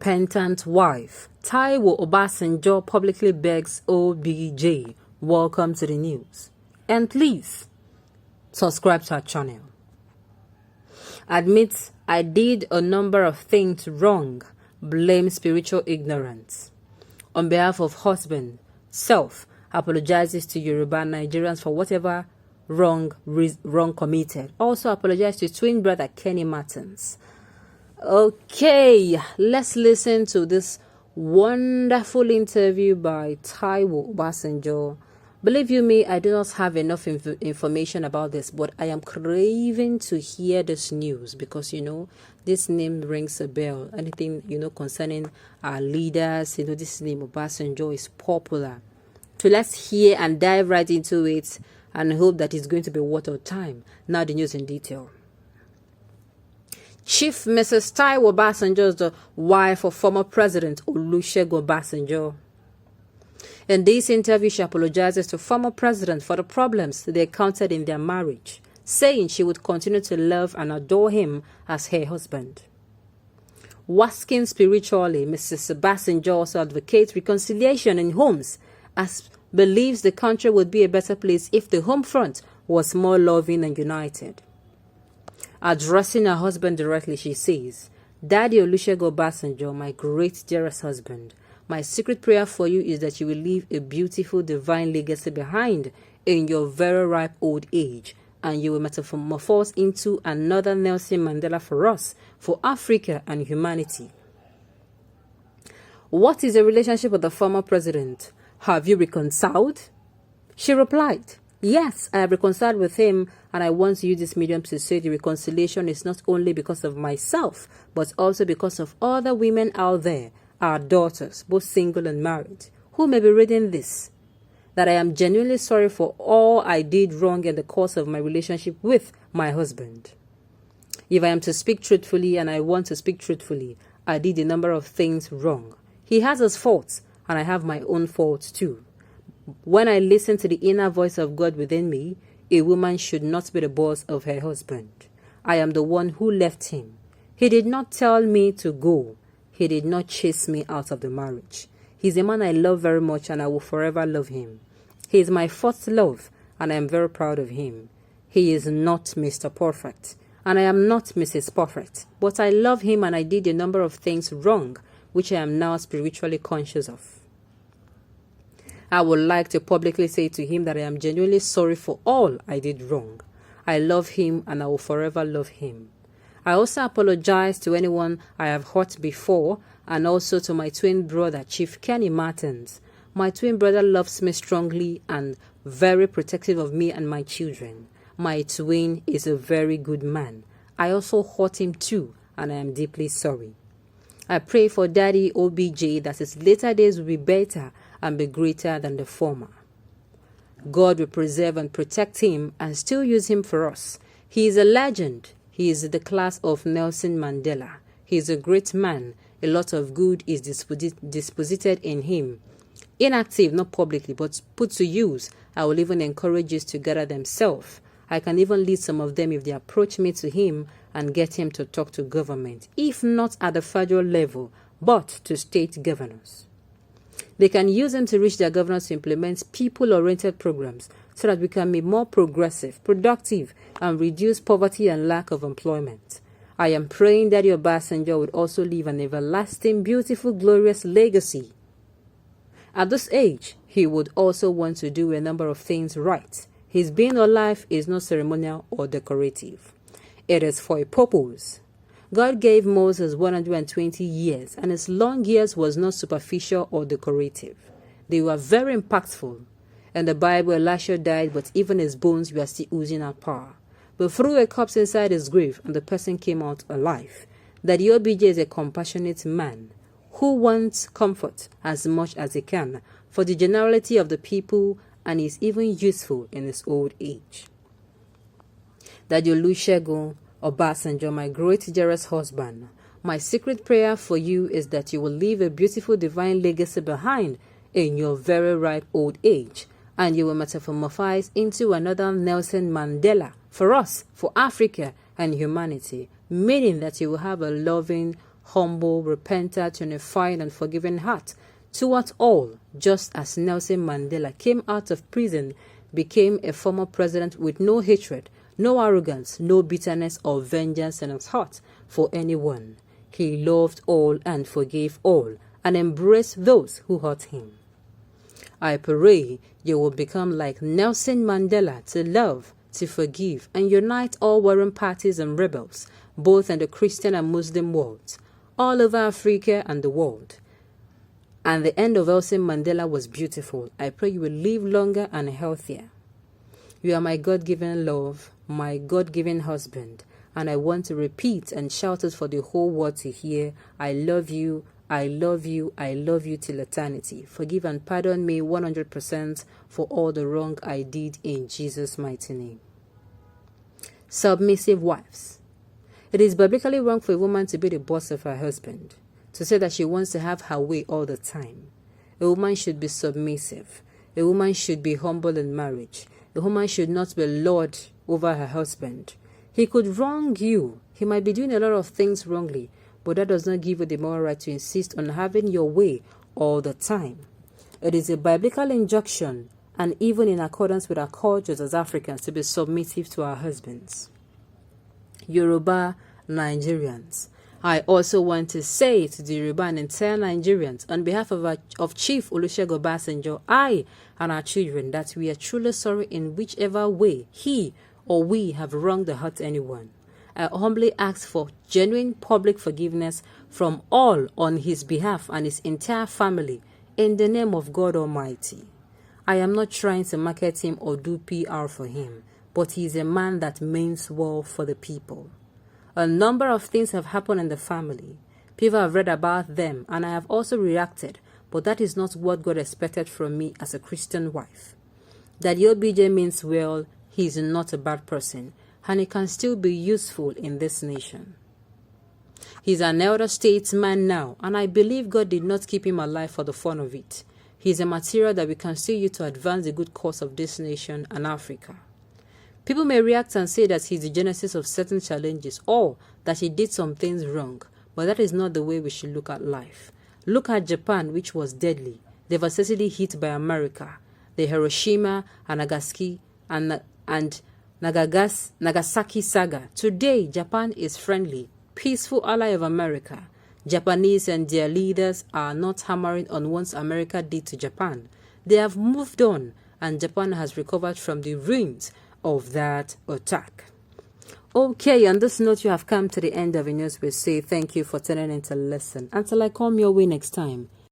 Repentant wife. Taiwo Obasanjo publicly begs OBJ. Welcome to the news. And please, subscribe to our channel. Admits I did a number of things wrong. Blame spiritual ignorance. On behalf of husband, self, apologizes to Yoruba Nigerians for whatever wrong committed. Also apologize to twin brother Kenny Martins. Okay, let's listen to this wonderful interview by Taiwo Obasanjo. Believe you me, I do not have enough information about this, but I am craving to hear this news because, this name rings a bell. Anything, concerning our leaders, this name Obasanjo is popular. So let's hear and dive right into it and hope that it's going to be worth our time. Now the news in detail. Chief Mrs. Taiwo Obasanjo is the wife of former President Olusegun Obasanjo. In this interview, she apologizes to former president for the problems they encountered in their marriage, saying she would continue to love and adore him as her husband. Wasking spiritually, Mrs. Obasanjo also advocates reconciliation in homes, as believes the country would be a better place if the home front was more loving and united. Addressing her husband directly, she says, "Daddy Olusegun Obasanjo, my great dearest husband, my secret prayer for you is that you will leave a beautiful divine legacy behind in your very ripe old age, and you will metamorphose into another Nelson Mandela for us, for Africa and humanity." What is the relationship with the former president? Have you reconciled? She replied, "Yes, I have reconciled with him, and I want to use this medium to say the reconciliation is not only because of myself, but also because of other women out there, our daughters, both single and married, who may be reading this, that I am genuinely sorry for all I did wrong in the course of my relationship with my husband. If I am to speak truthfully, and I want to speak truthfully, I did a number of things wrong. He has his faults, and I have my own faults too. When I listen to the inner voice of God within me, a woman should not be the boss of her husband. I am the one who left him. He did not tell me to go. He did not chase me out of the marriage. He's a man I love very much, and I will forever love him. He is my first love, and I am very proud of him. He is not Mr. Perfect, and I am not Mrs. Perfect, but I love him, and I did a number of things wrong, which I am now spiritually conscious of. I would like to publicly say to him that I am genuinely sorry for all I did wrong. I love him, and I will forever love him. I also apologize to anyone I have hurt before, and also to my twin brother, Chief Kenny Martins. My twin brother loves me strongly and very protective of me and my children. My twin is a very good man. I also hurt him too, and I am deeply sorry. I pray for Daddy OBJ that his later days will be better and be greater than the former. God will preserve and protect him and still use him for us. He is a legend. He is the class of Nelson Mandela. He is a great man. A lot of good is disposited in him. Inactive, not publicly, but put to use. I will even encourage you to gather themselves. I can even lead some of them if they approach me to him and get him to talk to government, if not at the federal level, but to state governors. They can use them to reach their governors to implement people-oriented programs so that we can be more progressive, productive, and reduce poverty and lack of employment. I am praying that your Obasanjo would also leave an everlasting, beautiful, glorious legacy. At this age, he would also want to do a number of things right. His being alive is not ceremonial or decorative. It is for a purpose. God gave Moses 120 years, and his long years was not superficial or decorative. They were very impactful. In the Bible, Elisha died, but even his bones were still oozing out power. But threw a corpse inside his grave, and the person came out alive. That the OBJ is a compassionate man who wants comfort as much as he can for the generality of the people, and is even useful in his old age. That Olusegun Obasanjo, my great dearest husband, my secret prayer for you is that you will leave a beautiful divine legacy behind in your very ripe old age, and you will metamorphose into another Nelson Mandela for us, for Africa and humanity, meaning that you will have a loving, humble, repentant, unified, and forgiving heart towards all, just as Nelson Mandela came out of prison, became a former president with no hatred, no arrogance, no bitterness or vengeance in his heart for anyone. He loved all and forgave all, and embraced those who hurt him. I pray you will become like Nelson Mandela, to love, to forgive, and unite all warring parties and rebels, both in the Christian and Muslim worlds, all over Africa and the world. And the end of Nelson Mandela was beautiful. I pray you will live longer and healthier. You are my God-given love, my God-given husband, and I want to repeat and shout it for the whole world to hear. I love you, I love you, I love you till eternity. Forgive and pardon me 100% for all the wrong I did in Jesus' mighty name. Submissive wives. It is biblically wrong for a woman to be the boss of her husband, to say that she wants to have her way all the time. A woman should be submissive. A woman should be humble in marriage. A woman should not be lord over her husband. He could wrong you. He might be doing a lot of things wrongly, but that does not give you the moral right to insist on having your way all the time. It is a biblical injunction, and even in accordance with our cultures as Africans, to be submissive to our husbands. Yoruba Nigerians. I also want to say to the Yoruba and entire Nigerians, on behalf of Chief Olusegun Obasanjo, I and our children, that we are truly sorry in whichever way he or we have wronged or hurt anyone. I humbly ask for genuine public forgiveness from all on his behalf and his entire family, in the name of God Almighty. I am not trying to market him or do PR for him, but he is a man that means well for the people. A number of things have happened in the family. People have read about them, and I have also reacted, but that is not what God expected from me as a Christian wife. That OBJ means well, he is not a bad person, and he can still be useful in this nation. He's an elder statesman now, and I believe God did not keep him alive for the fun of it. He's a material that we can still use to advance the good cause of this nation and Africa. People may react and say that he's the genesis of certain challenges, or that he did some things wrong, but that is not the way we should look at life. Look at Japan, which was deadly, devastatingly hit by America, the Hiroshima and Nagasaki Nagasaki saga. Today, Japan is friendly, peaceful ally of America. Japanese and their leaders are not hammering on what America did to Japan. They have moved on, and Japan has recovered from the ruins of that attack. Okay, on this note, you have come to the end of the news. We say thank you for tuning in to listen. Until I come your way next time,